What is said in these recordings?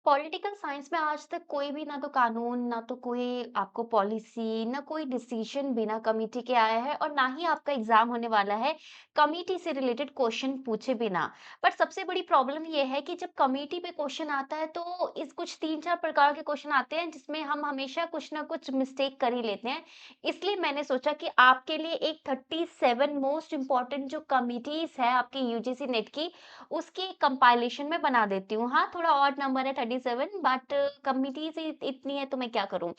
Political science में आज तक कोई भी ना तो कानून, ना तो कोई आपको पॉलिसी, ना कोई डिसीजन बिना कमिटी के आया है और ना ही आपका एग्जाम होने वाला है कमिटी से रिलेटेड क्वेश्चन पूछे बिना। पर सबसे बड़ी प्रॉब्लम ये है कि जब कमिटी पे क्वेश्चन आता है तो इस कुछ 3-4 प्रकार के क्वेश्चन आते हैं जिसमें हम हमेशा कुछ ना कुछ मिस्टेक कर ही लेते हैं। इसलिए मैंने सोचा कि आपके लिए एक 37 मोस्ट इम्पोर्टेंट जो कमिटीज़ है आपकी यूजीसी नेट की, उसकी कंपाइलेशन मैं बना देती हूँ। हाँ, थोड़ा ऑड नंबर है 37 बट कमिटीज़ इ इतनी है तो मैं क्या करूँ?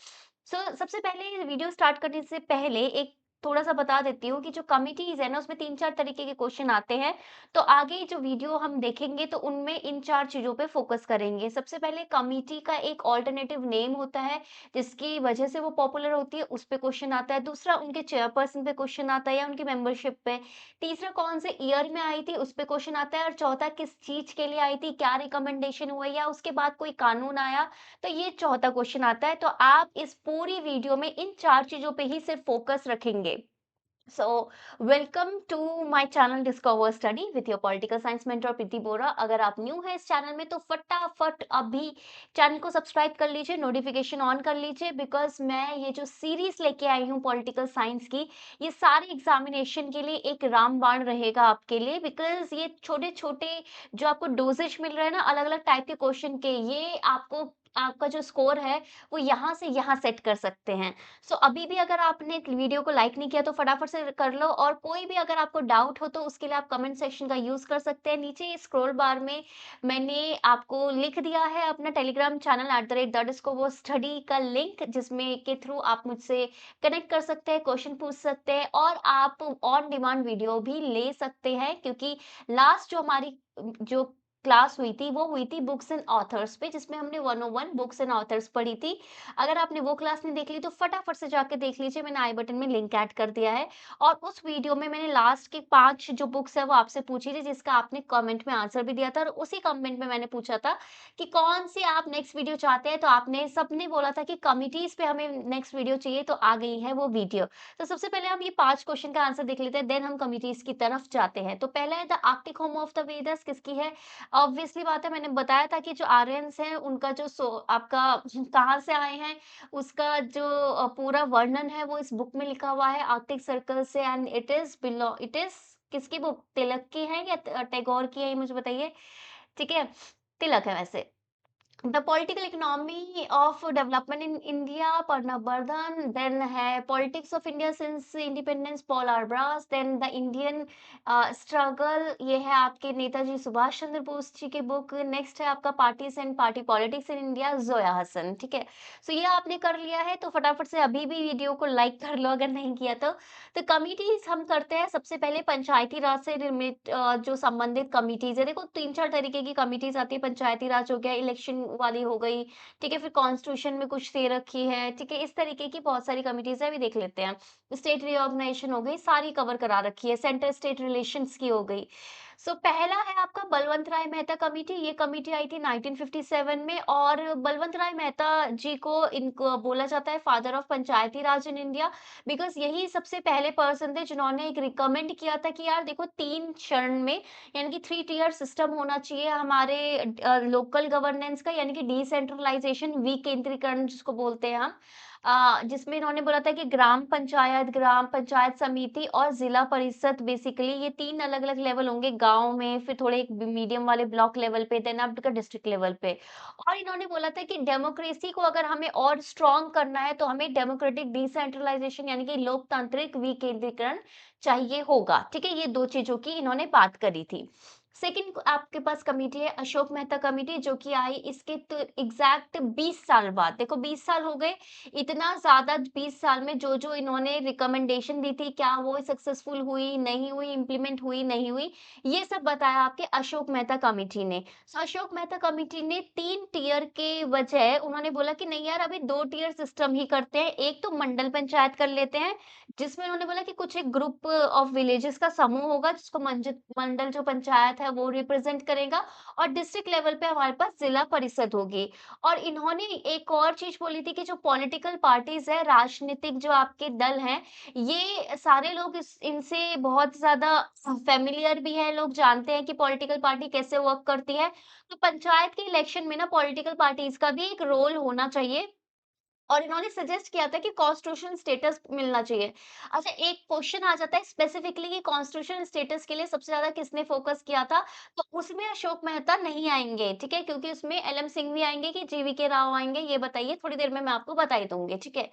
सबसे पहले वीडियो स्टार्ट करने से पहले एक थोड़ा-सा बता देती हूँ कि जो कमिटीज़ है ना, उसमें 3-4 तरीके के क्वेश्चन आते हैं। तो आगे जो वीडियो हम देखेंगे तो उनमें इन 4 चीज़ों पे फ़ोकस करेंगे। सबसे पहले कमिटी का एक अल्टरनेटिव नेम होता है, जिसकी वजह से वो पॉपुलर होती है, उस पे क्वेश्चन आता है। दूसरा उनके चेयरपर्सन पे क्वेश्चन आता है या उनकी मेंबरशिप पे। तीसरा कौन से ईयर में आई थी उस पे क्वेश्चन आता है और चौथा किस चीज़ के लिए आई थी, क्या रिकमेंडेशन हुआ या उसके बाद कोई कानून आया, तो ये चौथा क्वेश्चन आता है। तो आप इस पूरी वीडियो में इन 4 चीज़ों पे ही सिर्फ फोकस रखेंगे। So, welcome to my channel Discover Study with your political science mentor प्रीति बोरा। अगर आप न्यू हैं इस चैनल में तो फटाफट अभी चैनल को सब्सक्राइब कर लीजिए, नोटिफिकेशन ऑन कर लीजिए बिकॉज मैं ये जो सीरीज लेके आई हूँ पॉलिटिकल साइंस की, ये सारे एग्जामिनेशन के लिए एक रामबाण रहेगा आपके लिए बिकॉज ये छोटे छोटे जो आपको डोजेज मिल रहे हैं ना अलग अलग टाइप के क्वेश्चन के, ये आपको आपका जो स्कोर है वो यहाँ से यहाँ सेट कर सकते हैं। अभी भी अगर आपने वीडियो को लाइक नहीं किया तो फटाफट से कर लो और कोई भी अगर आपको डाउट हो तो उसके लिए आप कमेंट सेक्शन का यूज़ कर सकते हैं। नीचे स्क्रॉल बार में मैंने आपको लिख दिया है अपना टेलीग्राम चैनल @_वो स्टडी का लिंक, जिसमें के थ्रू आप मुझसे कनेक्ट कर सकते हैं, क्वेश्चन पूछ सकते हैं और आप ऑन डिमांड वीडियो भी ले सकते हैं क्योंकि लास्ट जो हमारी जो क्लास हुई थी बुक्स एंड ऑथर्स पे, जिसमें हमने 101 बुक्स एंड ऑथर्स पढ़ी थी। अगर आपने वो क्लास नहीं देख ली तो फटाफट से जाके देख लीजिए, मैंने आई बटन में लिंक ऐड कर दिया है। और उस वीडियो में मैंने लास्ट के 5 जो बुक्स है वो आपसे पूछी थी जिसका आपने कमेंट में आंसर भी दिया था और उसी कमेंट में मैंने पूछा था कि कौन सी आप नेक्स्ट वीडियो चाहते हैं, तो आपने सबने बोला था कि कमिटीज पे हमें नेक्स्ट वीडियो चाहिए, तो आ गई है वो वीडियो। तो सबसे पहले हम ये 5 क्वेश्चन का आंसर देख लेते हैं, देन हम कमिटीज की तरफ जाते हैं। तो पहला है the Arctic home of the वेदर्स किसकी है? ऑब्वियसली बात है, मैंने बताया था कि जो आर्यंस हैं उनका जो आपका कहाँ से आए हैं उसका जो पूरा वर्णन है वो इस बुक में लिखा हुआ है आर्कटिक सर्कल से। एंड इट इज किसकी बुक? तिलक की है या टैगोर की है, ये मुझे बताइए। ठीक है, तिलक है वैसे। The political economy of development in India Pranab Bardhan, then है politics of India since independence Paul R Brass, then the Indian struggle, ये है आपके नेताजी सुभाष चंद्र बोस जी की बुक। नेक्स्ट है आपका parties and party politics in India, Zoya Hasan. ठीक है, सो ये आपने कर लिया है तो फटाफट से अभी भी वीडियो को लाइक कर लो अगर नहीं किया तो कमिटीज हम करते हैं सबसे पहले पंचायती राज से जो संबंधित कमिटीज है। देखो 3-4 तरीके की कमिटीज आती है, पंचायती राज हो गया, इलेक्शन वाली हो गई, ठीक है, फिर कॉन्स्टिट्यूशन में कुछ दे रखी है, ठीक है, इस तरीके की बहुत सारी कमिटीज है, अभी देख लेते हैं। स्टेट रिऑर्गेनाइजेशन हो गई, सारी कवर करा रखी है, सेंटर स्टेट रिलेशंस की हो गई। पहला है आपका बलवंत राय मेहता कमिटी। ये कमिटी आई थी 1957 में और बलवंत राय मेहता जी को इनको बोला जाता है father of Panchayati Raj in India because यही सबसे पहले पर्सन थे जिन्होंने एक रिकमेंड किया था कि यार देखो 3 चरण में, यानी कि 3 टियर सिस्टम होना चाहिए हमारे लोकल गवर्नेंस का, यानी कि डिसेंट्रलाइजेशन, विकेंद्रीकरण जिसको बोलते हैं हम। जिसमें इन्होंने बोला था कि ग्राम पंचायत समिति और जिला परिषद, बेसिकली ये 3 अलग-अलग लेवल होंगे गाँव में, फिर थोड़े एक मीडियम वाले ब्लॉक लेवल पे, देन आपका डिस्ट्रिक्ट लेवल पे। और इन्होंने बोला था कि डेमोक्रेसी को अगर हमें और स्ट्रॉन्ग करना है तो हमें डेमोक्रेटिक डिसेंट्रलाइजेशन यानी कि लोकतांत्रिक विकेंद्रीकरण चाहिए होगा। ठीक है, ये 2 चीज़ों की इन्होंने बात करी थी। सेकंड आपके पास कमिटी है अशोक मेहता कमिटी, जो कि आई इसके तो एग्ज़ैक्ट 20 साल बाद। देखो 20 साल हो गए, इतना ज़्यादा 20 साल में जो-जो इन्होंने रिकमेंडेशन दी थी, क्या वो सक्सेसफुल हुई, नहीं हुई, इम्प्लीमेंट हुई, नहीं हुई, ये सब बताया आपके अशोक मेहता कमिटी ने। अशोक मेहता कमिटी ने 3 टियर के बजाय उन्होंने बोला कि नहीं यार अभी 2 टियर सिस्टम ही करते हैं। एक तो मंडल पंचायत कर लेते हैं, जिसमें उन्होंने बोला कि कुछ एक ग्रुप ऑफ विलेजेस का समूह होगा जिसको मंजित मंडल जो पंचायत पंचायत है वो रिप्रेजेंट करेगा और डिस्ट्रिक्ट लेवल पे हमारे पास जिला परिषद होगी। और इन्होंने एक और चीज़ बोली थी कि जो पॉलिटिकल पार्टीज़ है, राजनीतिक जो आपके दल हैं, ये सारे लोग इस इनसे बहुत ज़्यादा फ़ैमिलियर भी हैं, लोग जानते हैं कि पॉलिटिकल पार्टी कैसे वर्क करती है। तो पंचायत के इलेक्शन में ना पॉलिटिकल पार्टीज़ का भी एक रोल होना चाहिए और इन्होंने सजेस्ट किया था कि कॉन्स्टिट्यूशन स्टेटस मिलना चाहिए। अच्छा, एक क्वेश्चन आ जाता है स्पेसिफिकली कि कॉन्स्टिट्यूशन स्टेटस के लिए सबसे ज़्यादा किसने फ़ोकस किया था? तो उसमें अशोक मेहता नहीं आएँगे, ठीक है? क्योंकि उसमें एल.एम. सिंह भी आएँगे कि जी.वी.के. राव आएँगे, ये बताइए, थोड़ी देर में मैं आपको बता ही दूँगी, ठीक है?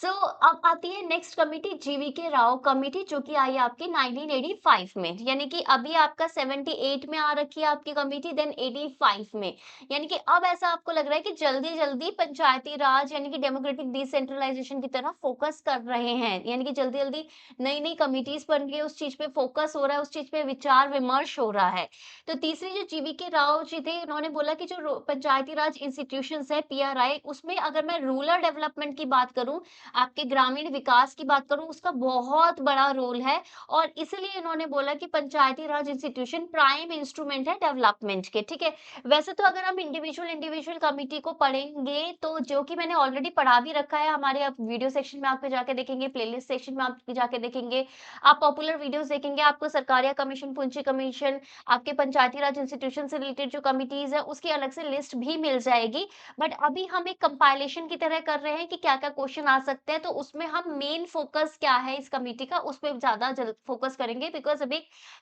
अब आती है नेक्स्ट कमिटी जी.वी.के. राव कमिटी जो कि आई आपकी 1985 में, यानी कि अभी आपका 78 में आ रखी है आपकी कमिटी देन 85 में। यानी कि अब ऐसा आपको लग रहा है कि जल्दी-जल्दी पंचायती राज यानी कि डेमोक्रेटिक डिसेंट्रलाइजेशन की तरफ फोकस कर रहे हैं। यानी कि जल्दी-जल्दी नई-नई कमिटीज़ बन रही है, उस चीज़ पे फोकस हो रहा है, उस चीज़ पे विचार-विमर्श हो रहा है। तो तीसरी जो जी.वी.के. राव जी थे, उन्होंने बोला कि जो पंचायती राज इंस्टीट्यूशंस है पीआरआई, उसमें अगर मैं रूरल डेवलपमेंट की बात करूँ, आपके ग्रामीण विकास की बात करूँ, उसका बहुत बड़ा रोल है और इसलिए इन्होंने बोला कि पंचायती राज इंस्टीट्यूशन प्राइम इंस्ट्रूमेंट है डेवलपमेंट के, ठीक है? वैसे तो अगर हम इंडिविजुअल कमिटी को पढ़ेंगे, तो जो कि मैंने ऑलरेडी पढ़ा भी रखा है, हमारे आप वीडियो सेक्शन में आप जाके देखेंगे, प्लेलिस्ट सेक्शन में आप जाके देखेंगे, आप पॉपुलर वीडियोज़ देखेंगे, आपको सरकारिया कमीशन, पूंजी कमीशन, आपके पंचायती राज इंस्टीट्यूशन से रिलेटेड जो कमिटीज़ हैं, उसकी अलग से लिस्ट भी मिल जाएगी। बट अभी हम एक कंपाइलेशन की तरह कर रहे हैं कि क्या-क्या क्वेश्चन आ सकते हैं, तो उसमें हम मेन फोकस क्या है इस कमिटी का, उस पे ज़्यादा जल फोकस करेंगे बिकॉज़ अभी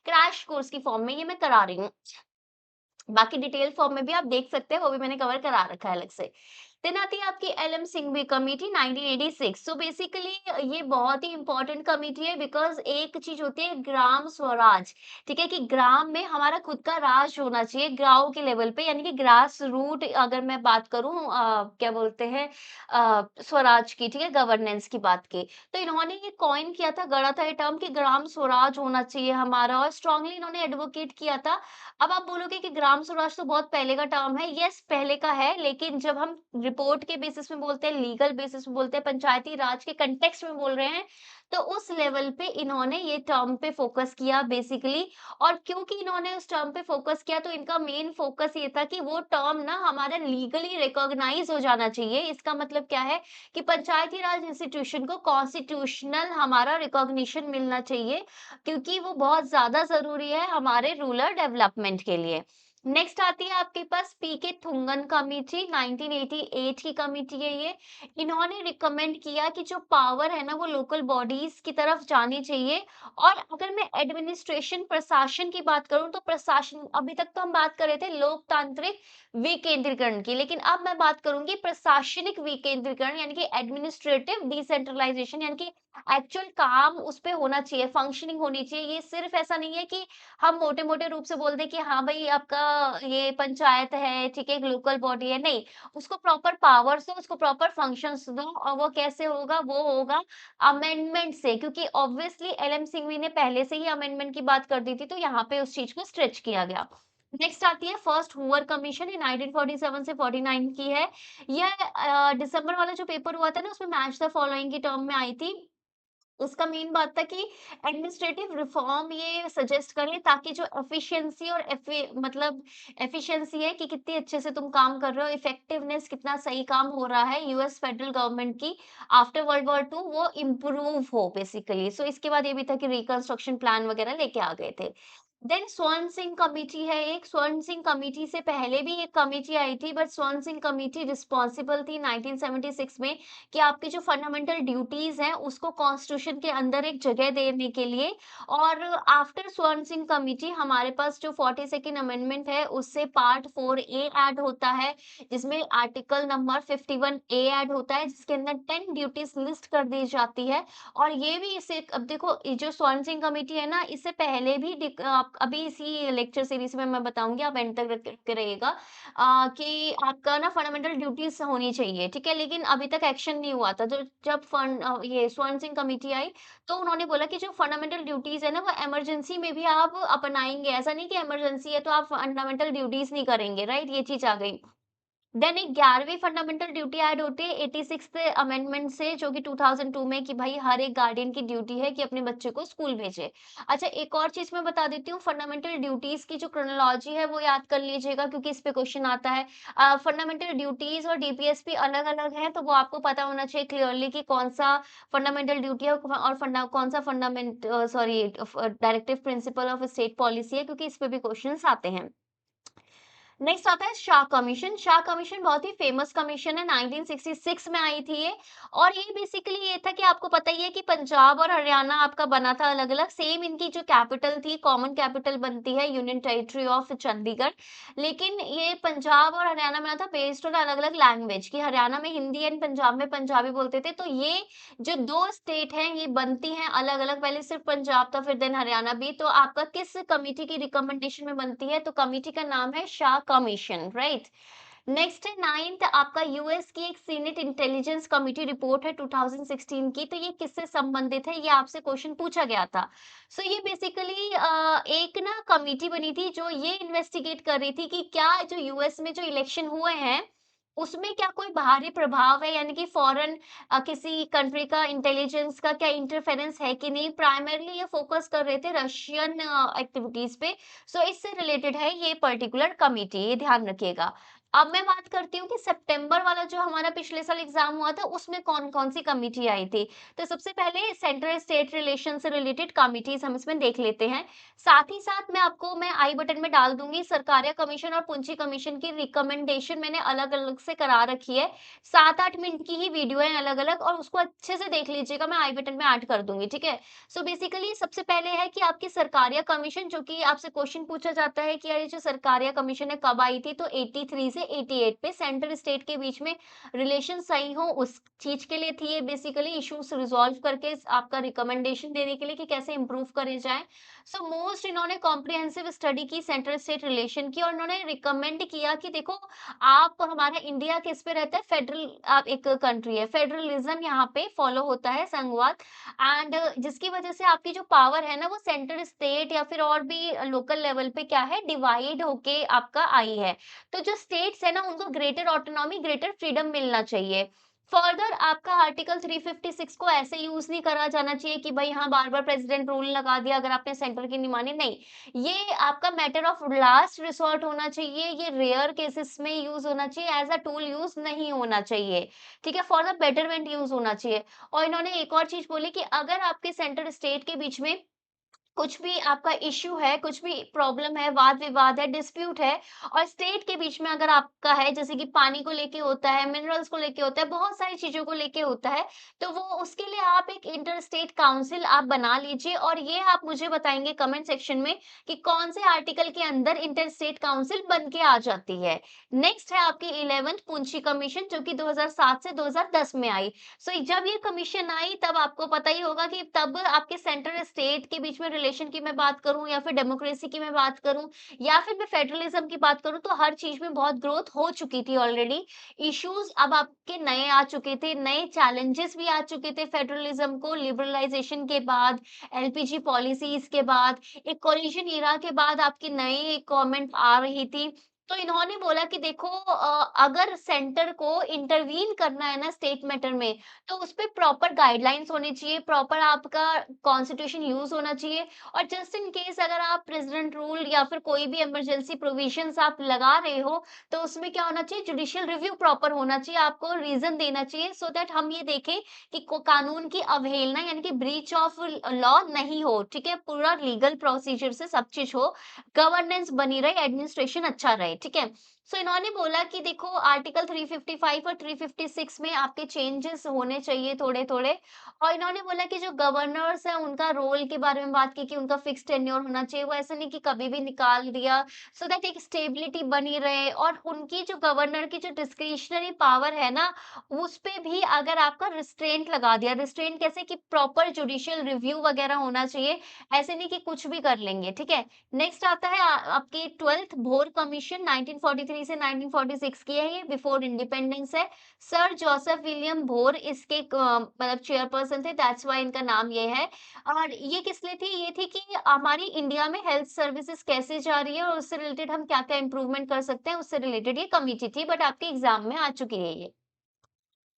क्रैश कोर्स की फॉर्म में ये मैं करा रही हूँ। बाकी डिटेल फॉर्म में भी आप देख सकते हैं, वो भी मैंने कवर करा रखा है अलग से। देन आती है आपकी LM. Singhvi committee 1986। So basically ये बहुत ही इम्पोर्टेंट कमिटी है बिकॉज़ एक चीज़ होती है ग्राम स्वराज, ठीक है? कि ग्राम में हमारा खुद का राज होना चाहिए गाँव के लेवल पे यानी कि ग्रास रूट अगर मैं बात करूँ क्या बोलते हैं स्वराज की, ठीक है? गवर्नेंस की बात की। तो इन्होंने ये कॉइन किया था, गढ़ा था ये टर्म कि ग्राम स्वराज होना चाहिए हमारा और स्ट्रांगली इन्होंने एडवोकेट किया था। अब आप बोलोगे कि ग्राम स्वराज तो बहुत पहले का टर्म है, येस पहले का है, लेकिन जब हम रिपोर्ट के बेसिस में बोलते हैं, लीगल बेसिस में बोलते हैं, पंचायती राज के कॉन्टेक्स्ट में बोल रहे हैं, तो उस लेवल पे इन्होंने ये टर्म पे फोकस किया बेसिकली और क्योंकि इन्होंने उस टर्म पे फोकस किया तो इनका मेन फोकस ये था कि वो टर्म ना हमारा लीगली रिकॉग्नाइज हो जाना चाहिए। इसका मतलब क्या है कि पंचायती राज इंस्टीट्यूशन को कॉन्स्टिट्यूशनल हमारा रिकॉग्निशन मिलना चाहिए क्योंकि वो बहुत ज़्यादा ज़रूरी है हमारे रूरल डेवलपमेंट के लिए। नेक्स्ट आती है आपके पास पीके थुंगन कमिटी 1988 की कमिटी है ये। इन्होंने रिकमेंड किया कि जो पावर है ना वो लोकल बॉडीज़ की तरफ जानी चाहिए और अगर मैं एडमिनिस्ट्रेशन प्रशासन की बात करूँ तो प्रशासन अभी तक तो हम बात कर रहे थे लोकतांत्रिक विकेंद्रीकरण की, लेकिन अब मैं बात करूँगी प्रशासनिक विकेंद्रीकरण यानी कि एडमिनिस्ट्रेटिव डिसेंट्रलाइजेशन यानी कि एक्चुअल काम उस पे होना चाहिए, फंक्शनिंग होनी चाहिए। ये सिर्फ ऐसा नहीं है कि हम मोटे-मोटे रूप से बोल दें कि हाँ भाई आपका ये पंचायत है, ठीक है, एक लोकल बॉडी है, नहीं। उसको प्रॉपर पावर्स दो, उसको प्रॉपर फंक्शंस दो और वो कैसे होगा? वो होगा अमेंडमेंट से क्योंकि ऑब्वियसली एल.एम. सिंघवी ने पहले से ही अमेंडमेंट की बात कर दी थी, तो यहाँ पे उस चीज़ को स्ट्रेच किया गया। नेक्स्ट आती है फर्स्ट हूवर कमीशन ये 1947 से 49 की है। यह दिसंबर वाला जो पेपर हुआ था ना उसमें मैच द फॉलोइंग की टर्म में आई थी। उसका मेन बात था कि एडमिनिस्ट्रेटिव रिफॉर्म ये सजेस्ट करें ताकि जो एफिशिएंसी और मतलब एफिशिएंसी है कि कितनी अच्छे से तुम काम कर रहे हो, इफेक्टिवनेस कितना सही काम हो रहा है यूएस फेडरल गवर्नमेंट की आफ्टर वर्ल्ड वॉर 2 वो इम्प्रूव हो बेसिकली। सो इसके बाद ये भी था कि रिकंस्ट्रक्शन प्लान वगैरह लेके आ गए थे। देन स्वर्ण सिंह कमेटी है एक, स्वर्ण सिंह कमेटी से पहले भी एक कमेटी आई थी बट स्वर्ण सिंह कमेटी रिस्पॉन्सिबल थी 1976 में कि आपकी जो फंडामेंटल ड्यूटीज हैं उसको कॉन्स्टिट्यूशन के अंदर एक जगह देने के लिए और आफ्टर स्वर्ण सिंह कमेटी हमारे पास जो 42nd अमेंडमेंट है उससे पार्ट 4A ऐड होता है जिसमें आर्टिकल नंबर 51A ऐड होता है जिसके अंदर 10 ड्यूटीज लिस्ट कर दी जाती है और ये भी इसे अब देखो ये जो स्वर्ण सिंह कमेटी है ना इससे पहले भी अभी इसी लेक्चर सीरीज में मैं बताऊंगी आप एंड तक के रहिएगा कि आपका ना फंडामेंटल ड्यूटीज होनी चाहिए, ठीक है? लेकिन अभी तक एक्शन नहीं हुआ था। जो जब ये स्वर्ण सिंह कमेटी आई, तो उन्होंने बोला कि जो फंडामेंटल ड्यूटीज है ना, वो इमरजेंसी में भी आप अपनाएँगे। ऐसा नहीं कि इमरजेंसी है तो आप फंडामेंटल ड्यूटीज नहीं करेंगे, राइट? ये चीज़ आ गई। देन एक 11वीं फंडामेंटल ड्यूटी ऐड होती है 86th अमेंडमेंट से, जो कि 2002 में, कि भाई हर एक गार्डियन की ड्यूटी है कि अपने बच्चे को स्कूल भेजे। अच्छा, एक और चीज़ मैं बता देती हूँ, फंडामेंटल ड्यूटीज़ की जो क्रोनोलॉजी है वो याद कर लीजिएगा, क्योंकि इस पे क्वेश्चन आता है। फंडामेंटल ड्यूटीज़ और डीपीएसपी अलग-अलग हैं, तो वो आपको पता होना चाहिए क्लियरली कि कौन-सा फंडामेंटल ड्यूटी है और कौन-सा directive principle of state policy है, क्योंकि इस पे भी क्वेश्चन्स आते हैं। नेक्स्ट आता है शाह कमीशन। शाह कमीशन बहुत ही फेमस कमीशन है, 1966 में आई थी ये। और ये बेसिकली ये था कि आपको पता ही है कि पंजाब और हरियाणा आपका बना था अलग-अलग। सेम इनकी जो कैपिटल थी, कॉमन कैपिटल बनती है यूनियन टेरिटरी ऑफ चंडीगढ़। लेकिन ये पंजाब और हरियाणा बना था बेस्ड ऑन अलग-अलग लैंग्वेज, कि हरियाणा में हिंदी एंड पंजाब में पंजाबी बोलते थे। तो ये जो 2 स्टेट हैं, ये बनती हैं अलग-अलग, पहले सिर्फ पंजाब था, फिर देन हरियाणा भी। तो आपका किस कमिटी की रिकमेंडेशन में बनती है? तो कमिटी का नाम है शाह कमीशन, राइट? नेक्स्ट है 9th, आपका यूएस की एक सीनेट इंटेलिजेंस कमिटी रिपोर्ट है 2016 की। तो ये किससे संबंधित है? ये आपसे क्वेश्चन पूछा गया था। सो ये बेसिकली एक ना कमिटी बनी थी जो ये इन्वेस्टिगेट कर रही थी कि क्या जो यूएस में जो इलेक्शन हुए हैं, उसमें क्या कोई बाहरी प्रभाव है, यानी कि फॉरेन किसी कंट्री का इंटेलिजेंस का क्या इंटरफेरेंस है कि नहीं। प्राइमरली ये फोकस कर रहे थे रशियन एक्टिविटीज पे। सो इससे रिलेटेड है ये पर्टिकुलर कमिटी, ये ध्यान रखिएगा। अब मैं बात करती हूँ कि सितंबर वाला जो हमारा पिछले साल एग्जाम हुआ था, उसमें कौन कौन सी कमिटी आई थी। तो सबसे पहले सेंट्रल स्टेट रिलेशन से रिलेटेड कमिटीज हम इसमें देख लेते हैं। साथ ही साथ मैं आई बटन में डाल दूंगी सरकारिया कमीशन और पुंछी कमीशन की रिकमेंडेशन, मैंने अलग अलग से करा रखी है। 7-8 मिनट की ही वीडियो है अलग अलग, और उसको अच्छे से देख लीजिएगा, मैं आई बटन में ऐड कर दूंगी, ठीक है। सो बेसिकली सबसे पहले है कि आपकी सरकारिया कमीशन, जो कि आपसे क्वेश्चन पूछा जाता है कि यार ये जो सरकारिया कमीशन है कब आई थी, तो 83 से 88 पे सेंट्रल स्टेट के बीच में रिलेशन सही हो उस चीज के लिए थी ये। बेसिकली इश्यूज रिजॉल्व करके आपका रिकमेंडेशन देने के लिए कि कैसे इंप्रूव करे जाए। सो मोस्ट इन्होंने कॉम्प्रिहेंसिव स्टडी की सेंट्रल स्टेट रिलेशन की, और इन्होंने रिकमेंड किया कि देखो, आप हमारा इंडिया किस पे रहता है, फेडरल आप एक कंट्री है, फेडरलिज्म यहाँ पे फॉलो होता है, संघवाद। एंड जिसकी वजह से आपकी जो पावर है ना, वो सेंटर स्टेट या फिर और भी लोकल लेवल पे क्या है, डिवाइड होके आपका आई है। तो जो स्टेट्स है ना, उनको ग्रेटर ऑटोनॉमी, ग्रेटर फ्रीडम मिलना चाहिए। फर्दर आपका आर्टिकल 356 को ऐसे यूज नहीं करा जाना चाहिए कि भाई हाँ बार बार प्रेसिडेंट रूल लगा दिया अगर आपने सेंटर की नहीं मानी, नहीं। ये आपका मैटर ऑफ लास्ट रिसोर्ट होना चाहिए, ये रेयर केसेस में यूज होना चाहिए, एज अ टूल यूज नहीं होना चाहिए, ठीक है, फॉर द बेटरमेंट यूज होना चाहिए। और इन्होंने एक और चीज बोली कि अगर आपके सेंटर स्टेट के बीच में कुछ भी आपका इश्यू है, कुछ भी प्रॉब्लम है, वाद-विवाद है, डिस्प्यूट है, और स्टेट के बीच में अगर आपका है, जैसे कि पानी को लेके होता है, मिनरल्स को लेके होता है, बहुत सारी चीज़ों को लेके होता है, तो वो उसके लिए आप एक इंटर स्टेट काउंसिल आप बना लीजिए, और ये आप मुझे बताएँगे कमेंट सेक्शन में कि कौन से आर्टिकल के अंदर इंटर स्टेट काउंसिल बन के आ जाती है। नेक्स्ट है आपकी 11th पुंछी कमीशन, जो कि 2007 से 2010 में आई। सो जब ये कमीशन आई, तब आपको पता ही होगा कि तब आपके सेंटर स्टेट के बीच में रिलेशन की मैं बात करूं, या फिर डेमोक्रेसी की मैं बात करूं, या फिर मैं फेडरलिज्म की बात करूं, तो हर चीज में बहुत ग्रोथ हो चुकी थी ऑलरेडी। इश्यूज अब आपके नए आ चुके थे, नए चैलेंजेस भी आ चुके थे फेडरलिज्म को लिबरलाइजेशन के बाद, एलपीजी पॉलिसीज के बाद, एक कोलिशन इरा के बाद आपकी नई गवर्नमेंट आ रही थी। तो इन्होंने बोला कि देखो, अगर सेंटर को इंटरवीन करना है ना स्टेट मैटर में, तो उसपे प्रॉपर गाइडलाइंस होनी चाहिए, प्रॉपर आपका कॉन्स्टिट्यूशन यूज़ होना चाहिए। और जस्ट इन केस अगर आप प्रेसिडेंट रूल या फिर कोई भी इमरजेंसी प्रोविजंस आप लगा रहे हो, तो उसमें क्या होना चाहिए, जुडिशियल रिव्यू प्रॉपर होना चाहिए, आपको रीज़न देना चाहिए, सो दैट हम ये देखें कि को कानून की अवहेलना यानी कि ब्रीच ऑफ लॉ नहीं हो, ठीक है? पूरा लीगल प्रोसीजर से सब चीज़ हो, गवर्नेंस बनी रहे, एडमिनिस्ट्रेशन अच्छा रहे, ठीक है? सो इन्होंने बोला कि देखो, आर्टिकल 355 और 356 में आपके चेंजेस होने चाहिए थोड़े-थोड़े। और इन्होंने बोला कि जो गवर्नर्स हैं उनका रोल के बारे में बात की कि उनका फिक्स टेन्योर होना चाहिए, वो ऐसा नहीं कि कभी भी निकाल दिया, सो दैट एक स्टेबिलिटी बनी रहे। और उनकी जो गवर्नर की जो डिस्क्रिशनरी पावर है ना, उस पे भी अगर आपका रिस्ट्रेंट लगा दिया, रिस्ट्रेंट कैसे, कि प्रॉपर जुडिशियल रिव्यू वगैरह होना चाहिए, ऐसे नहीं कि कुछ भी कर लेंगे, ठीक है? नेक्स्ट आता है आपकी 12th भोर कमीशन, 1943 जनवरी से 1946 की है ये, बिफोर इंडिपेंडेंस है। सर जोसेफ विलियम भोर इसके मतलब चेयरपर्सन थे, दैट्स व्हाई इनका नाम ये है। और ये किस लिए थी? ये थी कि हमारी इंडिया में हेल्थ सर्विसेज कैसे जा रही है और उससे रिलेटेड हम क्या-क्या इम्प्रूवमेंट कर सकते हैं, उससे रिलेटेड ये कमिटी थी, बट आपके एग्ज़ाम में आ चुकी है ये।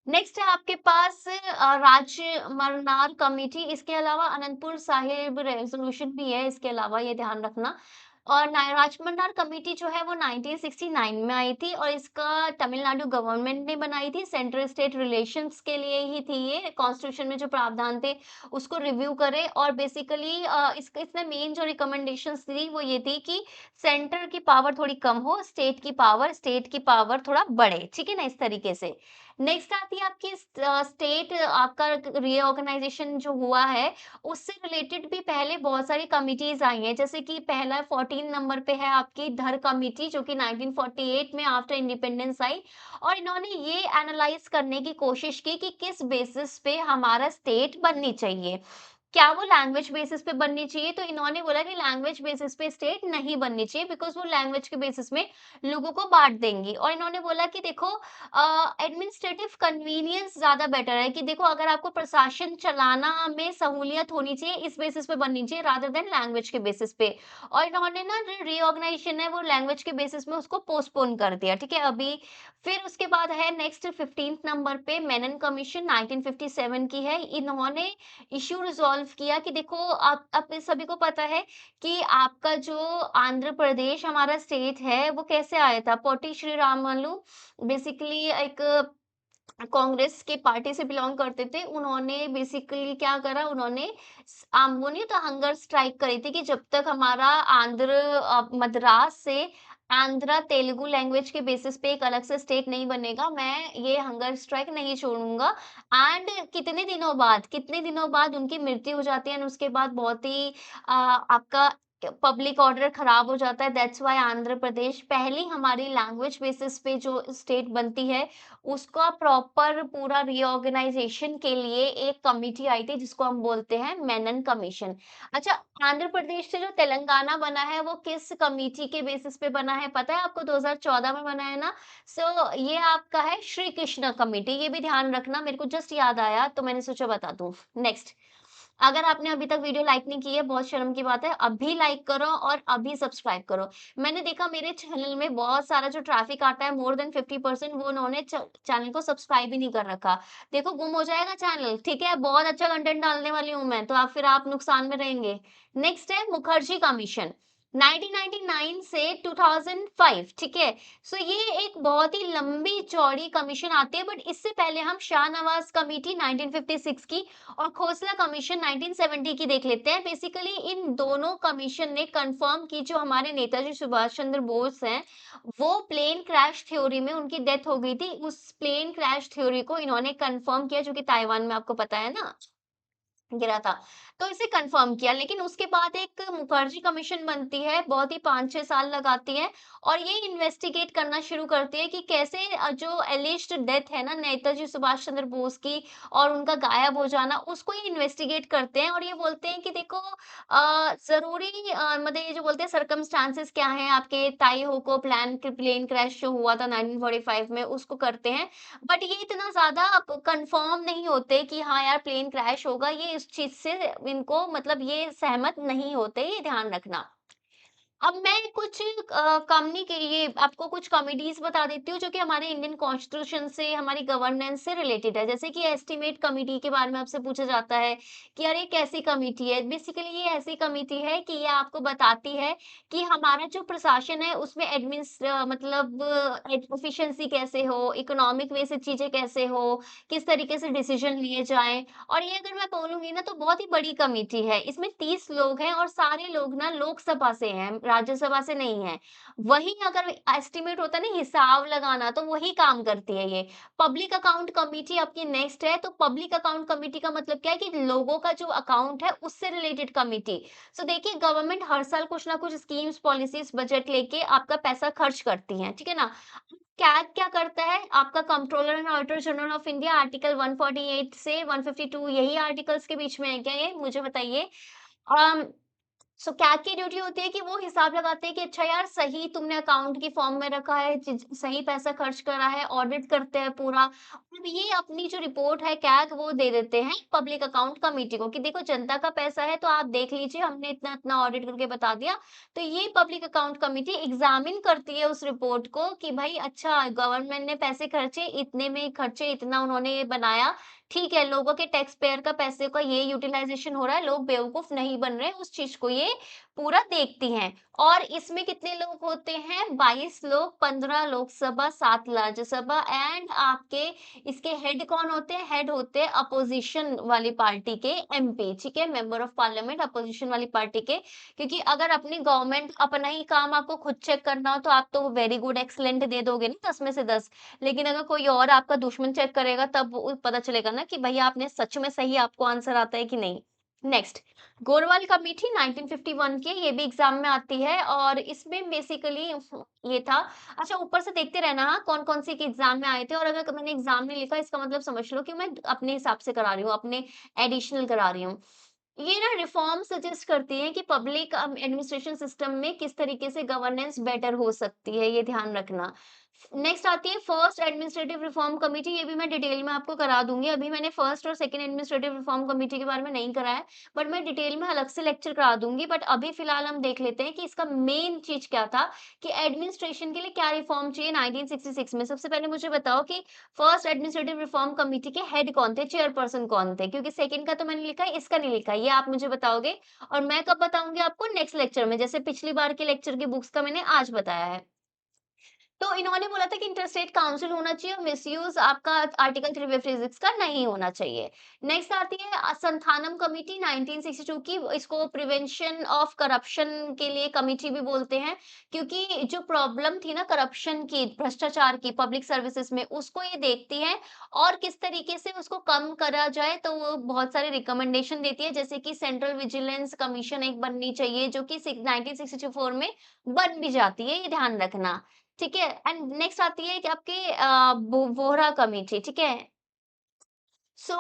नेक्स्ट है आपके पास राज्य मरनार कमेटी, इसके अलावा अनंतपुर साहिब रेज़ोल्यूशन भी है इसके अलावा, ये ध्यान रखना। और ना राजमन्नार कमेटी जो है वो 1969 में आई थी और इसका तमिलनाडु गवर्नमेंट ने बनाई थी, सेंट्रल स्टेट रिलेशंस के लिए ही थी ये, कॉन्स्टिट्यूशन में जो प्रावधान थे उसको रिव्यू करे और बेसिकली इसका इसने मेन जो रिकमेंडेशंस दी वो ये थी कि सेंटर की पावर थोड़ी कम हो, स्टेट की पावर थोड़ा बढ़े, ठीक है ना? इस तरीके से। नेक्स्ट आती है आपकी स्टेट आपका रीऑर्गेनाइजेशन जो हुआ है, उससे रिलेटेड भी पहले बहुत सारी कमिटीज़ आई हैं। जैसे कि पहला 14 नंबर पे है आपकी धर कमिटी जो कि 1948 में आफ्टर इंडिपेंडेंस आई और इन्होंने ये एनालाइज़ करने की कोशिश की कि किस बेसिस पे हमारा स्टेट बननी चाहिए। क्या वो लैंग्वेज बेसिस पे बननी चाहिए? तो इन्होंने बोला कि लैंग्वेज बेसिस पे स्टेट नहीं बननी चाहिए बिकॉज़ वो लैंग्वेज के बेसिस में लोगों को बाँट देंगी और इन्होंने बोला कि देखो एडमिनिस्ट्रेटिव कन्वीनियंस ज़्यादा बेटर है कि देखो अगर आपको प्रशासन चलाना में सहूलियत होनी चाहिए, इस बेसिस पे बननी चाहिए रादर देन लैंग्वेज के बेसिस पे। और इन्होंने ना जो रीऑर्गनाइजेशन है वो लैंग्वेज के बेसिस में उसको पोस्टपोन कर दिया, ठीक है अभी। फिर उसके बाद है नेक्स्ट 15th नंबर पे मेनन कमीशन 1957 की है। इन्होंने इश्यू रिज़ॉल्व किया कि देखो आप सभी को पता है कि आपका जो आंध्र प्रदेश हमारा स्टेट है, वो कैसे आया था? पोटी श्रीरामुलु बेसिकली एक कांग्रेस के पार्टी से बिलॉन्ग करते थे। उन्होंने बेसिकली क्या करा उन्होंने वो नहीं होता हंगर स्ट्राइक करी थी कि जब तक हमारा मद्रास से आंध्रा तेलुगु लैंग्वेज के बेसिस पे एक अलग से स्टेट नहीं बनेगा, मैं ये हंगर स्ट्राइक नहीं छोड़ूँगा। एंड कितने दिनों बाद उनकी मृत्यु हो जाती है एंड उसके बाद बहुत ही आपका पब्लिक ऑर्डर खराब हो जाता है दैट्स व्हाई आंध्र प्रदेश पहली हमारी लैंग्वेज बेसिस पे जो स्टेट बनती है उसका प्रॉपर पूरा रीऑर्गेनाइजेशन के लिए एक कमिटी आई थी जिसको हम बोलते हैं मेनन कमीशन। अच्छा, आंध्र प्रदेश से जो तेलंगाना बना है वो किस कमिटी के बेसिस पे बना है पता है आपको? 2014 में बना है ना। ये आपका है श्री कृष्ण कमिटी, ये भी ध्यान रखना, मेरे को जस्ट याद आया तो मैंने सोचा बता दूं। नेक्स्ट, अगर आपने अभी तक वीडियो लाइक नहीं की है, बहुत शर्म की बात है, अभी लाइक करो और अभी सब्सक्राइब करो। मैंने देखा मेरे चैनल में बहुत सारा जो ट्रैफिक आता है मोर देन 50% वो उन्होंने चैनल को सब्सक्राइब ही नहीं कर रखा। देखो गुम हो जाएगा चैनल, ठीक है? बहुत अच्छा कंटेंट डालने वाली हूँ मैं, तो आप नुकसान में रहेंगे। नेक्स्ट है मुखर्जी कमीशन 1999 से 2005, ठीक है? ये एक बहुत ही लंबी चौड़ी कमीशन आती है बट इससे पहले हम शाहनवाज कमेटी 1956 की और खोसला कमीशन 1970 की देख लेते हैं। बेसिकली इन दोनों कमीशन ने कंफर्म की जो हमारे नेताजी सुभाष चंद्र बोस हैं, वो प्लेन क्रैश थ्योरी में उनकी डेथ हो गई थी। उस प्लेन क्रैश थ्योरी को इन्होंने कंफर्म किया जो कि ताइवान में आपको पता है ना, गिरा था। तो इसे कंफर्म किया लेकिन उसके बाद एक मुखर्जी कमीशन बनती है, बहुत ही 5-6 साल लगाती है और ये इन्वेस्टिगेट करना शुरू करती है कि कैसे जो एलिज्ड डेथ है ना नेताजी सुभाष चंद्र बोस की और उनका गायब हो जाना, उसको ये इन्वेस्टिगेट करते हैं और ये बोलते हैं कि देखो ज़रूरी मतलब ये जो बोलते हैं सर्कमस्टेंसेस क्या हैं आपके ताई हो को प्लेन क्रैश जो हुआ था 1945 में उसको करते हैं। बट ये इतना ज़्यादा कंफर्म नहीं होते कि हाँ यार प्लेन क्रैश होगा, ये इस चीज़ से इनको मतलब ये सहमत नहीं होते, ये ध्यान रखना। अब मैं कुछ कंपनी के ये आपको कुछ कमिटीज़ बता देती हूँ जो कि हमारे इंडियन कॉन्स्टिट्यूशन से, हमारी गवर्नेंस से रिलेटेड है। जैसे कि एस्टीमेट कमिटी के बारे में आपसे पूछा जाता है कि अरे कैसी कमिटी है? बेसिकली ये ऐसी कमिटी है कि ये आपको बताती है कि हमारा जो प्रशासन है उसमें मतलब एफिशिएंसी कैसे हो, इकोनॉमिक वे से चीज़ें कैसे हो, किस तरीके से डिसीजन लिए जाएँ और ये अगर मैं बोलूँगी ना तो बहुत ही बड़ी कमेटी है। इसमें 30 लोग हैं और सारे लोग ना लोकसभा से हैं, राज्यसभा से नहीं हैं। वहीं अगर एस्टीमेट होता है ना हिसाब लगाना तो वही काम करती है ये। पब्लिक अकाउंट कमेटी आपकी नेक्स्ट है, तो पब्लिक अकाउंट कमेटी का मतलब क्या है कि लोगों का जो अकाउंट है उससे रिलेटेड कमेटी। देखिए गवर्नमेंट हर साल कुछ ना कुछ स्कीम्स, पॉलिसीज़, बजट लेके आपका पैसा खर्च करती है, ठीक है ना? कैग क्या करता है? आपका controller and auditor general of India article 148 से 152 यही आर्टिकल्स के बीच में है क्या ये? मुझे बताइए। अम कैग की ड्यूटी होती है कि वो हिसाब लगाते हैं कि अच्छा यार सही तुमने अकाउंट की फॉर्म में रखा है, सही पैसा खर्च करा है, ऑडिट करते हैं पूरा। अब ये अपनी जो रिपोर्ट है कैग वो दे देते हैं पब्लिक अकाउंट कमेटी को कि देखो जनता का पैसा है तो आप देख लीजिए, हमने इतना इतना ऑडिट करके बता दिया। तो ये पब्लिक अकाउंट कमेटी एग्जामिन करती है उस रिपोर्ट को कि भाई अच्छा गवर्नमेंट ने पैसे खर्चे, इतने में खर्चे, इतना उन्होंने ये बनाया, ठीक है, लोगों के टैक्स पेयर का पैसे का ये यूटिलाइजेशन हो रहा है, लोग बेवकूफ नहीं बन रहे, उस चीज को ये पूरा देखती हैं। और इसमें कितने लोग होते हैं? 22 लोग, 15 लोकसभा, 7 राज्यसभा एंड आपके इसके हेड कौन होते हैं? हेड होते हैं अपोजिशन वाली पार्टी के एमपी, ठीक है? मेंबर ऑफ पार्लियामेंट अपोजिशन वाली पार्टी के। क्योंकि अगर अपनी गवर्नमेंट अपना ही काम आपको खुद चेक करना हो तो आप तो वेरी गुड एक्सीलेंट दे दोगे ना 10 में से 10। लेकिन अगर कोई और आपका दुश्मन चेक करेगा तब पता चलेगा ना कि भैया आपने सच में सही आपको आंसर आता है कि नहीं। नेक्स्ट, गोरवाल कमेटी 1951 की, ये भी एग्जाम में आती है और इसमें बेसिकली ये था। अच्छा ऊपर से देखते रहना हाँ, कौन-कौन से के एग्जाम में आए थे और अगर मैंने एग्जाम नहीं लिखा इसका मतलब समझ लो कि मैं अपने हिसाब से करा रही हूँ, अपने एडिशनल करा रही हूँ। ये ना रिफॉर्म सजेस्ट करती है कि पब्लिक एडमिनिस्ट्रेशन सिस्टम में किस तरीके से गवर्नेंस बेटर हो सकती है, ये ध्यान रखना। नेक्स्ट आती है फर्स्ट एडमिनिस्ट्रेटिव रिफॉर्म कमेटी, ये भी मैं डिटेल में आपको करा दूंगी। अभी मैंने फर्स्ट और सेकंड एडमिनिस्ट्रेटिव रिफॉर्म कमेटी के बारे में नहीं कराया, बट मैं डिटेल में अलग से लेक्चर करा दूंगी। बट अभी फिलहाल हम देख लेते हैं कि इसका मेन चीज क्या था, कि एडमिनिस्ट्रेशन के लिए क्या रिफॉर्म चाहिए 1966 में। सबसे पहले मुझे बताओ कि फर्स्ट एडमिनिस्ट्रेटिव रिफॉर्म कमेटी के हेड कौन थे, चेयरपर्सन कौन थे? क्योंकि सेकंड का तो मैंने लिखा है, इसका नहीं लिखा है, ये आप मुझे बताओगे। और मैं कब बताऊंगी आपको? नेक्स्ट लेक्चर में, जैसे पिछली बार के लेक्चर की बुक्स का मैंने आज बताया है। तो इन्होंने बोला था कि इंटरस्टेट काउंसिल होना चाहिए और मिसयूज आपका आर्टिकल 356 का नहीं होना चाहिए। नेक्स्ट आती है संथानम कमेटी 1962 की, इसको प्रिवेंशन ऑफ करप्शन के लिए कमेटी भी बोलते हैं, क्योंकि जो प्रॉब्लम थी ना करप्शन की, भ्रष्टाचार की पब्लिक सर्विसेज में, उसको ये देखती है और किस तरीके से उसको कम करा जाए। तो वो बहुत सारे रिकमेंडेशन देती है, जैसे कि सेंट्रल विजिलेंस कमीशन एक बननी चाहिए जो कि 1964 में बन भी जाती है, ये ध्यान रखना। ठीक है? एंड नेक्स्ट आती है कि आपके वोहरा कमेटी, ठीक है? सो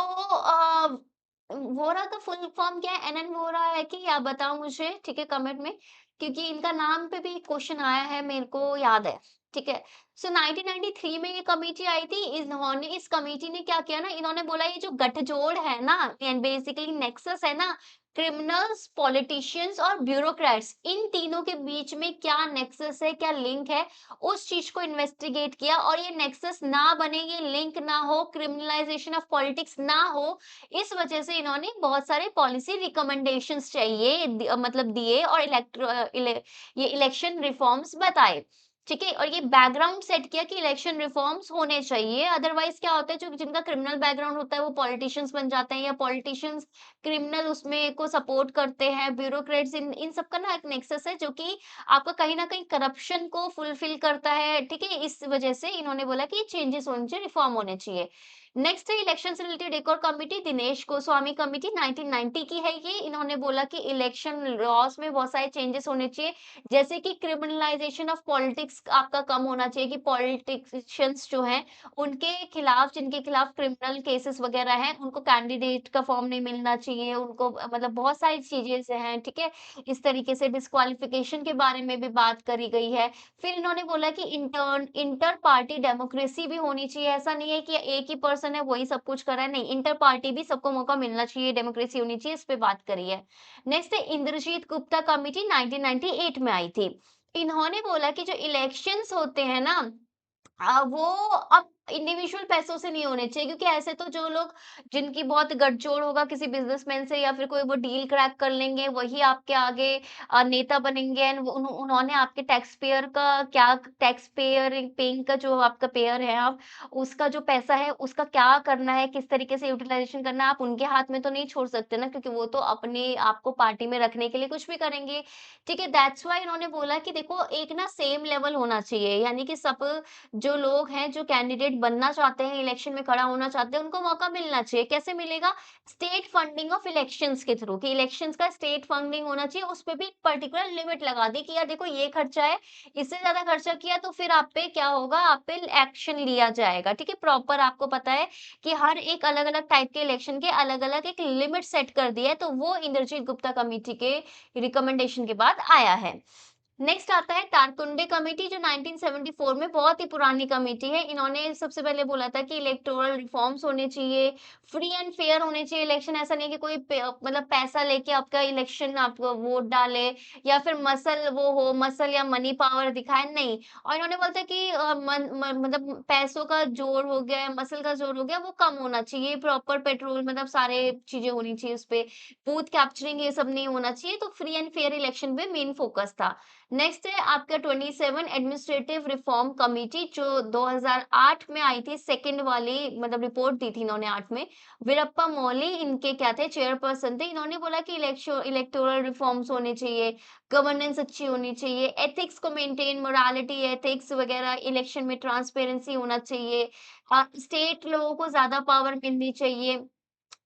वोहरा का फुल फॉर्म क्या है? एनएन वोहरा है कि आप बताओ मुझे, ठीक है, कमेंट में, क्योंकि इनका नाम पे भी क्वेश्चन आया है, मेरे को याद है, ठीक है? सो 1993 में ये कमेटी आई थी। इन्होंने इस कमेटी ने क्या किया ना, इन्होंने बोला ये जो गठजोड़ है ना एंड बेसिकली नेक्सस है ना, क्रिमिनल्स, पॉलिटिशियंस और ब्यूरोक्रेट्स, इन तीनों के बीच में क्या नेक्सस है, क्या लिंक है, उस चीज को इन्वेस्टिगेट किया। और ये नेक्सस ना बने, ये लिंक ना हो, क्रिमिनलाइजेशन ऑफ पॉलिटिक्स ना हो, इस वजह से इन्होंने बहुत सारे पॉलिसी रिकमेंडेशंस चाहिए मतलब दिए और ये इलेक्शन रिफॉर्म्स बताए। ठीक है? और ये बैकग्राउंड सेट किया कि इलेक्शन रिफॉर्म्स होने चाहिए, अदरवाइज क्या होता है, जो जिनका क्रिमिनल बैकग्राउंड होता है वो पॉलिटिशियंस बन जाते हैं, या पॉलिटिशियंस क्रिमिनल उसमें को सपोर्ट करते हैं, ब्यूरोक्रेट्स, इन इन सब का ना एक नेक्सस है जो कि आपका कहीं न कहीं करप्शन को फुलफिल करता है, ठीक है? इस वजह से इन्होंने बोला कि चेंजेस होने चाहिए, रिफॉर्म होने चाहिए। नेक्स्ट है इलेक्शन से रिलेटेड एक और कमिटी, दिनेश गोस्वामी कमिटी, 1990 की है ये। इन्होंने बोला कि इलेक्शन लॉज में बहुत सारे चेंजेस होने चाहिए, जैसे कि क्रिमिनलाइजेशन ऑफ पॉलिटिक्स आपका कम होना चाहिए, कि पॉलिटिशियंस जो हैं, उनके खिलाफ, जिनके खिलाफ क्रिमिनल केसेस वगैरह हैं, उनको कैंडिडेट का फॉर्म नहीं मिलना चाहिए, उनको मतलब बहुत सारी चीजें से हैं, ठीक है? इस तरीके से डिस्क्वालिफिकेशन के बारे में भी बात करी गई है। फिर इन्होंने बोला कि इंटर पार्टी डेमोक्रेसी भी होनी चाहिए। ऐसा नहीं है कि एक ही पर्सन है वही सब कुछ कर रहा है, नहीं, इंटर पार्टी भी सबको मौका मिलना चाहिए, डेमोक्रेसी होनी चाहिए, इस पे बात करी है। नेक्स्ट है इंद्रजीत गुप्ता कमिटी, 1998 में आई थी। इन्होंने बोला कि जो इलेक्शंस होते हैं ना, वो अब इंडिविजुअल पैसों से नहीं होने चाहिए, क्योंकि ऐसे तो जो लोग, जिनकी बहुत गठजोड़ होगा किसी बिजनेसमैन से या फिर कोई वो डील क्रैक कर लेंगे, वही आपके आगे नेता बनेंगे। एंड उन्होंने आपके टैक्स पेयर का क्या, टैक्स पेयर पेइंग का जो आपका पेयर है आप, उसका जो पैसा है उसका क्या करना है, किस तरीके से यूटिलाइजेशन करना है, आप उनके हाथ में तो नहीं छोड़ सकते ना, क्योंकि वो तो अपने आपको पार्टी में रखने के लिए कुछ भी करेंगे। ठीक है? दैट्स व्हाई इन्होंने बोला कि देखो एक ना सेम लेवल होना चाहिए, यानी कि सब जो लोग हैं, जो कैंडिडेट कैंडिडेट बनना चाहते हैं, इलेक्शन में खड़ा होना चाहते हैं, उनको मौका मिलना चाहिए। कैसे मिलेगा? स्टेट फंडिंग ऑफ इलेक्शंस के थ्रू, कि इलेक्शंस का स्टेट फंडिंग होना चाहिए, उस पे भी एक पर्टिकुलर लिमिट लगा दी कि यार देखो ये खर्चा है, इससे ज़्यादा खर्चा किया तो फिर आप पे क्या होगा, आप पे एक्शन लिया जाएगा, ठीक है? प्रॉपर आपको पता है कि हर एक अलग-अलग टाइप के इलेक्शन के अलग-अलग एक लिमिट सेट कर दी है, तो वो इंद्रजीत गुप्ता कमिटी के रिकमेंडेशन के बाद आया है। नेक्स्ट आता है तारकुंडे कमेटी, जो 1974 में, बहुत ही पुरानी कमेटी है। इन्होंने सबसे पहले बोला था कि इलेक्टोरल रिफॉर्म्स होने चाहिए, फ्री एंड फेयर होने चाहिए इलेक्शन। ऐसा नहीं है कि कोई मतलब पैसा लेके आपका इलेक्शन आप वोट डाले या फिर मसल या मनी पावर दिखाए, नहीं। और इन्होंने बोला था कि मतलब पैसों का जोर हो गया है, मसल का जोर हो गया, वो कम होना चाहिए। प्रॉपर पेट्रोल मतलब सारे चीजें होनी चाहिए उस पे, बूथ कैप्चरिंग ये सब नहीं होना चाहिए। तो फ्री एंड फेयर इलेक्शन पे मेन फोकस था। नेक्स्ट है आपका 27 एडमिनिस्ट्रेटिव रिफॉर्म कमेटी, जो 2008 में आई थी, सेकंड वाली मतलब रिपोर्ट दी थी इन्होंने 8 में। वीरप्पा मोइली इनके क्या थे, चेयरपर्सन थे। इन्होंने बोला कि इलेक्टोरल रिफॉर्म्स होने चाहिए, गवर्नेंस अच्छी होनी चाहिए, एथिक्स को मेंटेन, मोरालिटी एथिक्स वगैरह, इलेक्शन में ट्रांसपेरेंसी होना चाहिए, स्टेट लोगों को ज्यादा पावर मिलनी चाहिए,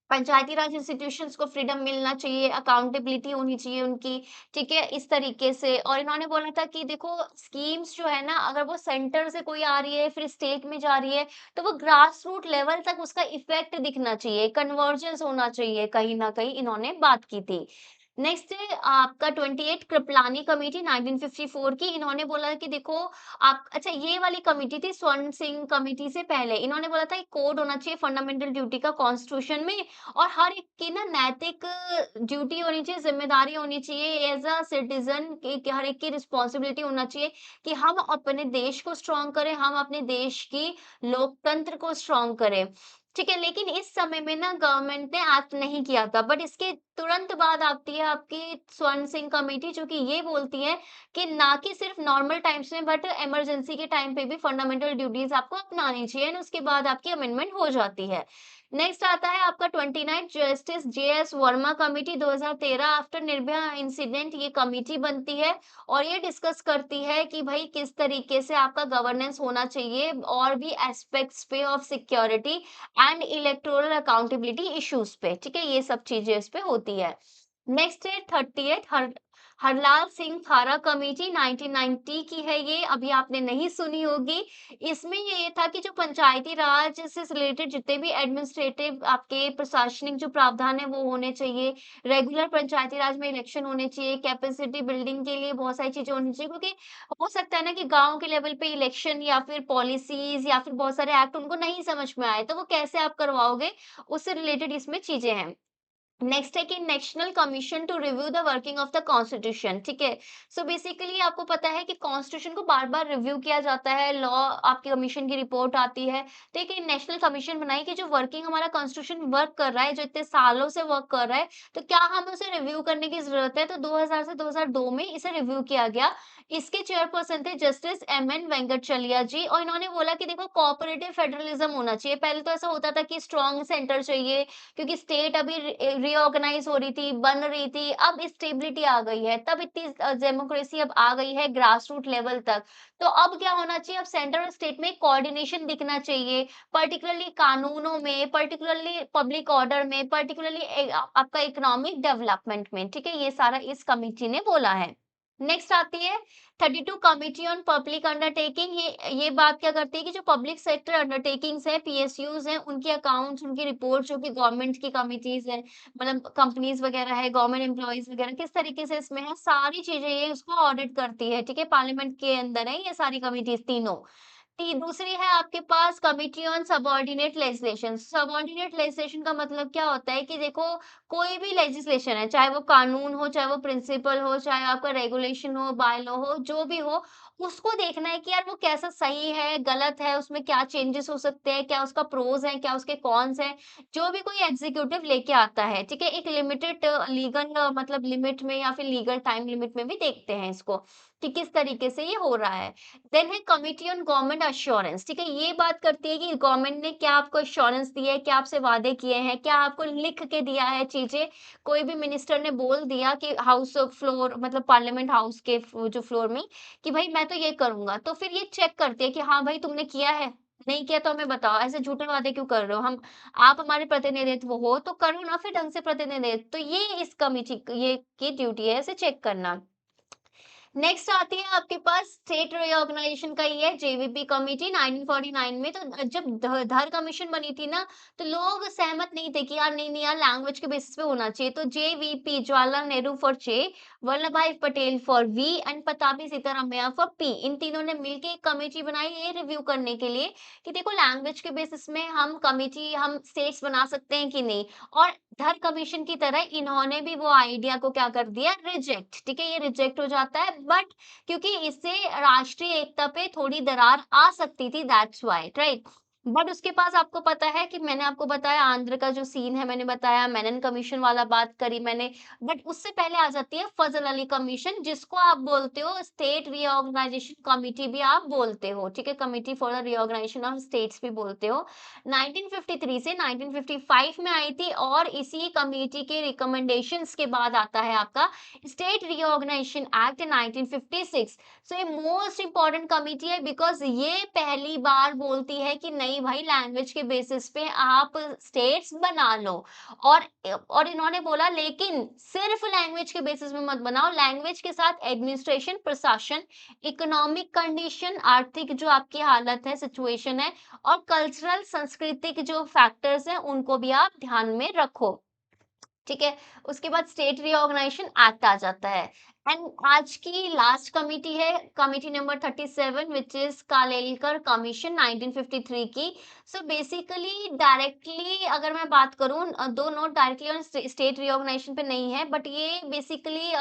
पंचायती राज इंस्टीट्यूशंस को फ्रीडम मिलना चाहिए, अकाउंटेबिलिटी होनी चाहिए उनकी, ठीक है? इस तरीके से। और इन्होंने बोला था कि देखो स्कीम्स जो है ना, अगर वो सेंटर से कोई आ रही है, फिर स्टेट में जा रही है, तो वो ग्रास रूट लेवल तक उसका इफेक्ट दिखना चाहिए, कन्वर्जेंस होना चाहिए, कहीं न कहीं इन्होंने बात की थी। नेक्स्ट है आपका 28 कृपलानी कमेटी 1954 की। इन्होंने बोला कि देखो आप, अच्छा ये वाली कमेटी थी स्वर्ण सिंह कमेटी से पहले। इन्होंने बोला था एक कोड होना चाहिए फंडामेंटल ड्यूटी का कॉन्स्टिट्यूशन में, और हर एक की ना नैतिक ड्यूटी होनी चाहिए, ज़िम्मेदारी होनी चाहिए एज़ अ सिटिज़न, कि हर एक की रिस्पॉन्सिबिलिटी होना चाहिए कि हम अपने देश को स्ट्रॉन्ग करें, हम अपने देश की लोकतंत्र को स्ट्रॉन्ग करें। ठीक है, लेकिन इस समय में ना गवर्नमेंट ने एक्ट नहीं किया था, बट इसके तुरंत बाद आती है आपकी स्वर्ण सिंह कमेटी, जो कि ये बोलती है कि ना कि सिर्फ नॉर्मल टाइम्स में, बट इमरजेंसी के टाइम पे भी फंडामेंटल ड्यूटीज आपको अपनानी चाहिए, एंड उसके बाद आपकी अमेंडमेंट हो जाती है। नेक्स्ट आता है आपका 29 justice JS Verma committee 2013। After Nirbhaya incident ये कमेटी बनती है और ये डिस्कस करती है कि भाई किस तरीके से आपका गवर्नेंस होना चाहिए, और भी एस्पेक्ट्स पे of security and electoral accountability issues पे, ठीक है? ये सब चीजें इस पे होती है। नेक्स्ट है 38 हरलाल सिंह खारा कमेटी 1990 की है ये, अभी आपने नहीं सुनी होगी। इसमें ये था कि जो पंचायती राज से रिलेटेड जितने भी एडमिनिस्ट्रेटिव आपके प्रशासनिक जो प्रावधान है वो होने चाहिए, रेगुलर पंचायती राज में इलेक्शन होने चाहिए, कैपेसिटी बिल्डिंग के लिए बहुत सारी चीजें होनी चाहिए, क्योंकि हो सकता है ना कि गांव के लेवल पे इलेक्शन या फिर पॉलिसीज या फिर बहुत सारे एक्ट उनको नहीं समझ में आए, तो वो कैसे आप करवाओगे, उससे रिलेटेड इसमें चीजें हैं। नेक्स्ट है कि national commission to review the working of the constitution, ठीक है? सो बेसिकली आपको पता है कि कॉन्स्टिट्यूशन को बार बार रिव्यू किया जाता है, लॉ आपकी कमीशन की रिपोर्ट आती है, तो एक नेशनल कमीशन बनाई कि जो वर्किंग हमारा कॉन्स्टिट्यूशन वर्क कर रहा है, जो इतने सालों से वर्क कर रहा है, तो क्या हमें उसे रिव्यू करने की जरूरत है? तो 2000 से 2002 में इसे रिव्यू किया गया। इसके चेयरपर्सन थे जस्टिस एम.एन. वेंकटचलिया जी, और इन्होंने बोला कि देखो कोऑपरेटिव फेडरलिज्म होना चाहिए। पहले तो ऐसा होता था कि स्ट्रॉन्ग सेंटर चाहिए, क्योंकि स्टेट अभी रीऑर्गेनाइज हो रही थी, बन रही थी, अब स्टेबिलिटी आ गई है, तब इतनी डेमोक्रेसी अब आ गई है ग्रास रूट लेवल तक। तो अब क्या होना चाहिए, अब सेंटर और स्टेट में कोऑर्डिनेशन दिखना चाहिए, पर्टिकुलरली कानूनों में, पर्टिकुलरली पब्लिक ऑर्डर में, पर्टिकुलरली आपका इकोनॉमिक डेवलपमेंट में, ठीक है? ये सारा इस कमिटी ने बोला है। नेक्स्ट आती है 32 कमिटी ऑन पब्लिक अंडरटेकिंग। ये बात क्या करती है कि जो पब्लिक सेक्टर अंडरटेकिंग्स है, पीएसयूज हैं, उनके अकाउंट्स, उनकी रिपोर्ट, जो कि गवर्नमेंट की कमिटीज है, मतलब कंपनीज वगैरह है, गवर्नमेंट एम्प्लॉइज वगैरह किस तरीके से इसमें है, सारी चीजें ये उसको ऑडिट करती है, ठीक है? पार्लियामेंट के अंदर है ये सारी कमिटीज तीनों। ती दूसरी है आपके पास committee on subordinate legislation. Subordinate legislation का मतलब क्या होता है कि देखो कोई भी लेजिस्लेशन है, चाहे वो कानून हो, चाहे वो प्रिंसिपल हो, चाहे आपका रेगुलेशन हो, बाय लॉ हो, जो भी हो, उसको देखना है कि यार वो कैसा सही है, गलत है, उसमें क्या चेंजेस हो सकते हैं, क्या उसका प्रोज है, क्या उसके कॉन्स हैं, जो भी कोई एग्जीक्यूटिव लेके आता है, ठीक है? एक लिमिटेड लीगल मतलब लिमिट में या फिर लीगल टाइम लिमिट में भी देखते हैं इसको कि किस तरीके से ये हो रहा है। देन है कमिटी ऑन गवर्नमेंट अश्योरेंस, ठीक है? ये बात करती है कि गवर्नमेंट ने क्या आपको अश्योरेंस दी है, क्या आपसे वादे किए हैं, क्या आपको लिख के दिया है चीजें। कोई भी मिनिस्टर ने बोल दिया कि हाउस ऑफ फ्लोर मतलब पार्लियामेंट हाउस के जो फ्लोर में कि भाई मैं तो ये करूंगा, तो फिर ये चेक करती है कि हाँ भाई तुमने किया है, नहीं किया तो हमें बताओ, ऐसे झूठे वादे क्यों कर रहे हो? हम आप हमारे प्रतिनिधित्व हो तो करो ना फिर ढंग से प्रतिनिधित्व। तो ये इस कमिटी ये की ड्यूटी है इसे चेक करना। नेक्स्ट आती है आपके पास स्टेट रीऑर्गेनाइजेशन का ही है जेवीपी कमेटी 1949 में। तो जब धर कमीशन बनी थी ना, तो लोग सहमत नहीं थे कि यार नहीं नहीं यार लैंग्वेज के बेसिस पे होना चाहिए। तो JVP Jawaharlal Nehru for J, Vallabhbhai Patel for V and Pattabhi Sitaramayya for P, इन तीनों ने मिलके एक कमेटी बनाई ये रिव्यू करने के लिए कि देखो लैंग्वेज के बेसिस में हम स्टेट्स बना सकते हैं कि नहीं। और धर कमीशन की तरह इन्होंने भी वो आइडिया को क्या कर दिया, रिजेक्ट। ठीक है, ये रिजेक्ट हो जाता है, बट क्योंकि इससे राष्ट्रीय एकता पे थोड़ी दरार आ सकती थी, दैट्स व्हाई, राइट। बट उसके पास आपको पता है कि मैंने आपको बताया आंध्र का जो सीन है, मैंने बताया मेनन कमीशन वाला बात करी मैंने। बट उससे पहले आ जाती है फजल अली कमीशन, जिसको आप बोलते हो स्टेट रीऑर्गेनाइजेशन कमिटी भी आप बोलते हो। ठीक है, committee for the reorganisation of states भी बोलते हो। 1953 से 1955 में आई थी और इसी कमेटी के रिकमेंडेशंस के बाद आता है आपका स्टेट रीऑर्गेनाइजेशन एक्ट 1956। सो ये मोस्ट इंपॉर्टेंट कमेटी है बिकॉज ये पहली बार बोलती है कि नहीं भाई लैंग्वेज के बेसिस पे आप स्टेट्स बना लो। और इन्होंने बोला लेकिन सिर्फ लैंग्वेज के बेसिस में मत बनाओ, लैंग्वेज के साथ एडमिनिस्ट्रेशन, प्रशासन, इकोनॉमिक कंडीशन, आर्थिक जो आपकी हालत है, सिचुएशन है, और कल्चरल सांस्कृतिक जो फैक्टर्स हैं उनको भी आप ध्यान में रखो। ठीक है, उसके बाद स्टेट रीऑर्गेनाइजेशन एक्ट आ जाता है। एंड आज की लास्ट कमिटी है committee number 37 which is Kalelkar commission 1953 की। सो बेसिकली डायरेक्टली अगर मैं बात करूं, though not directly on state reorganisation पे नहीं है, बट ये बेसिकली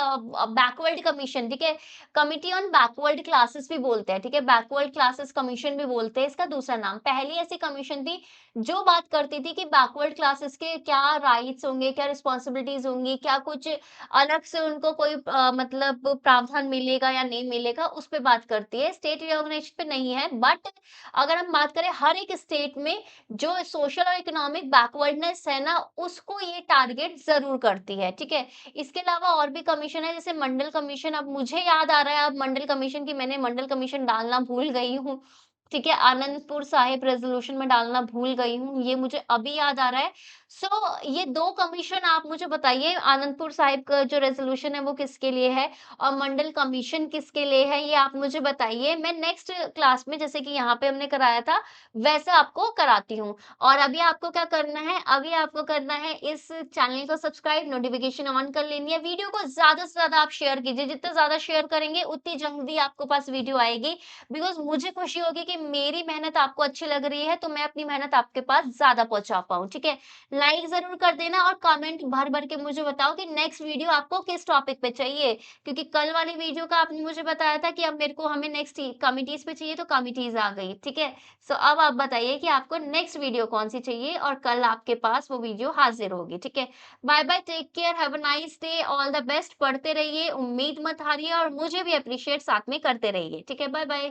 बैकवर्ड कमीशन, ठीक है, कमिटी ऑन बैकवर्ड क्लासेस भी बोलते हैं। ठीक है, बैकवर्ड क्लासेस कमीशन भी बोलते हैं इसका दूसरा नाम। पहली ऐसी कमीशन थी जो बात करती थी कि बैकवर्ड क्लासेस के क्या राइट्स होंगे, क्या रिस्पॉन्सिबिलिटीज होंगी, क्या कुछ अलग से उनको कोई मतलब प्रावधान मिलेगा या नहीं मिलेगा, उस पे बात करती है। स्टेट रिकॉग्निशन पे नहीं है, बट अगर हम बात करें हर एक स्टेट में जो सोशल और इकोनॉमिक बैकवर्डनेस है ना, उसको ये टारगेट जरूर करती है। ठीक है, इसके अलावा और भी कमीशन है जैसे मंडल कमीशन। अब मुझे याद आ रहा है अब मंडल कमीशन की, मैंने मंडल कमीशन डालना भूल गई हूँ। ठीक है, आनंदपुर साहिब रेज़ोल्यूशन में डालना भूल गई हूँ, ये मुझे अभी याद आ रहा है। ये 2 कमीशन आप मुझे बताइए, आनंदपुर साहिब का जो रेज़ोल्यूशन है वो किसके लिए है और मंडल कमीशन किसके लिए है, ये आप मुझे बताइए। मैं नेक्स्ट क्लास में जैसे कि यहाँ पे हमने कराया था, वैसा आपको कराती हूँ। और अभी आपको क्या करना है, अभी आपको करना है इस चैनल को सब्सक्राइब, नोटिफ़िकेशन ऑन कर लेनी है। वीडियो को ज़्यादा से ज़्यादा आप शेयर कीजिए, जितना ज़्यादा शेयर करेंगे उतनी जल्दी आपको पास वीडियो आएगी। बिकॉज़ मुझे खुशी होगी कि मेरी मेहनत आपको अच्छी लग रही है, तो मैं अपनी मेहनत आपके पास ज़्यादा पहुँचा पाऊँ, ठीक है? लाइक ज़रूर कर देना और कमेंट भर-भर के मुझे बताओ कि नेक्स्ट वीडियो आपको किस टॉपिक पे चाहिए? क्योंकि कल वाली वीडियो का आपने मुझे बताया था कि अब मेरे को हमें नेक्स्ट कमिटीज़ पे चाहिए, तो कमिटीज़ आ गई, ठीक है? अब आप बताइए कि आपको नेक्स्ट वीडियो कौन-सी चाहिए और कल आपके पास वो वीडियो हाज़िर होगी, ठीक है? Bye bye, take care, have a nice day, all the best, पढ़ते रहिए, उम्मीद मत हारिए और मुझे भी एप्रिशिएट साथ में करते रहिए, ठीक है? बाय-बाय।